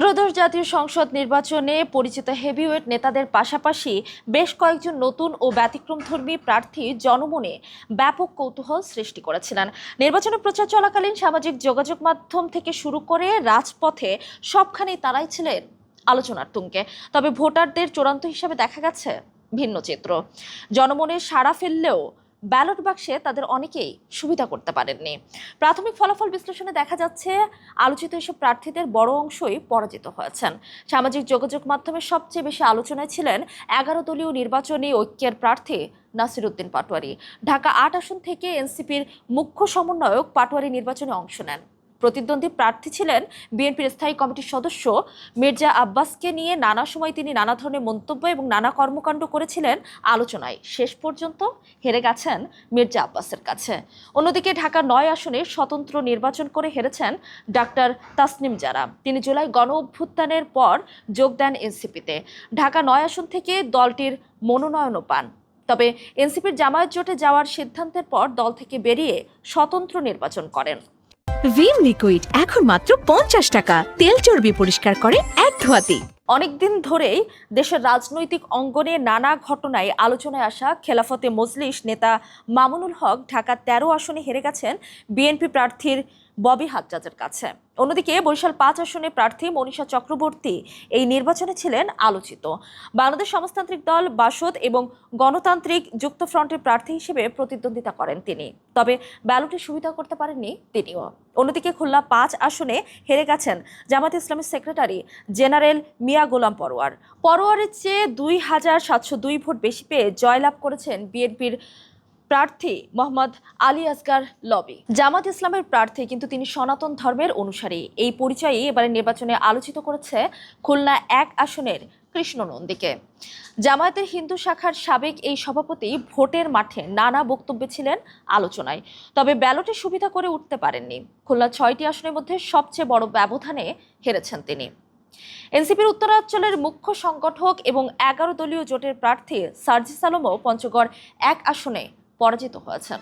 ত্রয়োদশ জাতীয় সংসদ নির্বাচনে পরিচিত হেভিওয়েট নেতাদের পাশাপাশি বেশ কয়েকজন নতুন ও ব্যতিক্রমধর্মী প্রার্থী জনমনে ব্যাপক কৌতূহল সৃষ্টি করেছিলেন। নির্বাচনের প্রচার চলাকালীন সামাজিক যোগাযোগ মাধ্যম থেকে শুরু করে রাজপথে সবখানেই তারাই ছিলেন আলোচনার তুঙ্গে। তবে ভোটারদের চূড়ান্ত হিসাবে দেখা গেছে ভিন্ন চিত্র। জনমনে সাড়া ফেললেও ব্যালট বাক্সে তাদের অনেকেই সুবিধা করতে পারেননি। প্রাথমিক ফলাফল বিশ্লেষণে দেখা যাচ্ছে আলোচিত এসব প্রার্থীদের বড় অংশই পরাজিত হয়েছেন। সামাজিক যোগাযোগ মাধ্যমে সবচেয়ে বেশি আলোচনায় ছিলেন 11 দলীয় নির্বাচনী ঐক্যের প্রার্থী নাসির উদ্দিন পাটোয়ারি। ঢাকা 8 আসন থেকে এনসিপির মুখ্য সমন্বয়ক পাটোয়ারি নির্বাচনে অংশ নেন। প্রতিদ্বন্দ্বী প্রার্থী ছিলেন বিএনপির স্থায়ী কমিটির সদস্য মির্জা আব্বাসকে নিয়ে নানা সময় তিনি নানা ধরনের মন্তব্য এবং নানা কর্মকাণ্ড করেছিলেন। আলোচনায় শেষ পর্যন্ত হেরে গেছেন মির্জা আব্বাসের কাছে। অন্যদিকে ঢাকা 9 আসনে স্বতন্ত্র নির্বাচন করে হেরেছেন ডাক্তার তাসনিম জারা। তিনি জুলাই গণ অভ্যুত্থানের পর যোগ দেন এনসিপিতে। ঢাকা 9 আসন থেকে দলটির মনোনয়নও পান। তবে এনসিপির জামায়াত জোটে যাওয়ার সিদ্ধান্তের পর দল থেকে বেরিয়ে স্বতন্ত্র নির্বাচন করেন। ভিম লিকুইড এখন মাত্র 50 টাকা, তেল চর্বি পরিষ্কার করে এক ধোয়াতেই। অনেকদিন ধরেই দেশের রাজনৈতিক অঙ্গনে নানা ঘটনায় আলোচনায় আসা খেলাফতে মজলিস নেতা মামুনুল হক ঢাকা 13 আসনে হেরে গেছেন বিএনপি প্রার্থীর ববি হাজ্জাজের কাছে। অন্যদিকে বরিশাল 5 আসনে প্রার্থী মনীষা চক্রবর্তী এই নির্বাচনে ছিলেন আলোচিত। বাংলাদেশ সমাজতান্ত্রিক দল বাসদ এবং গণতান্ত্রিক যুক্তফ্রন্টের প্রার্থী হিসেবে প্রতিদ্বন্দ্বিতা করেন তিনি। তবে ব্যালটে সুবিধা করতে পারেননি তিনিও। অন্যদিকে খুলনা 5 আসনে হেরে গেছেন জামায়াত ইসলামীর সেক্রেটারি জেনারেল মিয়া গোলাম পরোয়ারের চেয়ে 2702 ভোট বেশি পেয়ে জয়লাভ করেছেন বিএনপির প্রার্থী মোহাম্মদ আলী আসগার লবি। জামাত ইসলামের প্রার্থী, কিন্তু তিনি সনাতন ধর্মের অনুসারী। এই পরিচয়ই এবারের নির্বাচনে আলোচিত করেছে খুলনা 1 আসনের কৃষ্ণ নন্দীকে। জামায়াতের হিন্দু শাখার সাবেক এই সভাপতি ভোটের মাঠে নানা বক্তব্যে ছিলেন আলোচনায়। তবে ব্যালটে সুবিধা করে উঠতে পারেননি। খুলনা 6টি আসনের মধ্যে সবচেয়ে বড় ব্যবধানে হেরেছেন তিনি। এনসিপির উত্তরাঞ্চলের মুখ্য সংগঠক এবং 11 দলীয় জোটের প্রার্থী সার্জিস আলমও পঞ্চগড় 1 আসনে পরাজিত হয়েছেন।